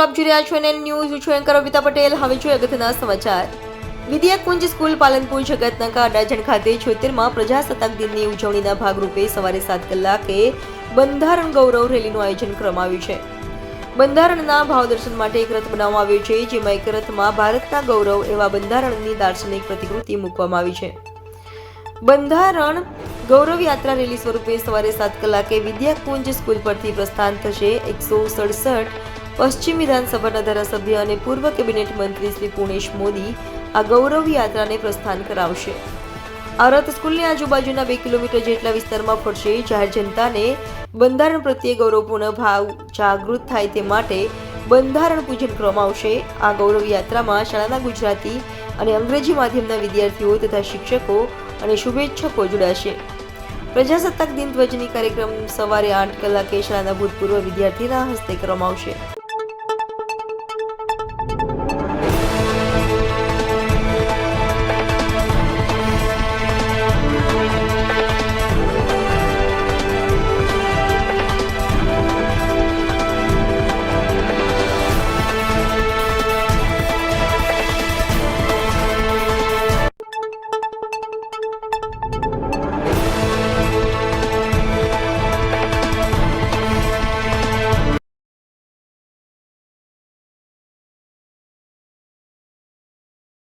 આપ જોઈ રહ્યા છો NN ન્યૂઝ. હું છું એન્કર અવિતા પટેલ. હવે જોઈએ અગત્યના સમાચાર. વિદ્યાકુંજ સ્કૂલ પાલનપુર જગતનાકા અડાજણ ખાતે 76મા પ્રજાસત્તાક દિનની ઉજવણીના ભાગરૂપે સવારે 7 કલાકે બંધારણ ગૌરવ રેલીનું આયોજન કરવામાં આવ્યું છે. બંધારણના ભાવદર્શન માટે એક રથ બનાવવામાં આવ્યો છે, જેમાં એક રથમાં ભારતના ગૌરવ એવા બંધારણની દાર્શનિક પ્રતિકૃતિ મૂકવામાં આવી છે. બંધારણ ગૌરવ યાત્રા રેલી સ્વરૂપે સવારે 7 કલાકે વિદ્યાકુંજ સ્કૂલ પરથી પ્રસ્થાન થશે. 167 પશ્ચિમ વિધાનસભાના ધારાસભ્ય અને પૂર્વ કેબિનેટ મંત્રી શ્રી પુણેશ મોદી આ ગૌરવ યાત્રાને પ્રસ્થાન કરાવશે. આ રથ સ્કૂલની આજુબાજુના 2 કિલોમીટર જેટલા વિસ્તારમાં ફરશે. જાહેર જનતાને બંધારણ પ્રત્યે ગૌરવપૂર્ણ ભાવ જાગૃત થાય તે માટે બંધારણ પૂજન કરવામાં આવશે. આ ગૌરવ યાત્રામાં શાળાના ગુજરાતી અને અંગ્રેજી માધ્યમના વિદ્યાર્થીઓ તથા શિક્ષકો અને શુભેચ્છકો જોડાશે. પ્રજાસત્તાક દિન ધ્વજની કાર્યક્રમ સવારે 8 કલાકે શાળાના ભૂતપૂર્વ વિદ્યાર્થીના હસ્તે કરવામાં આવશે.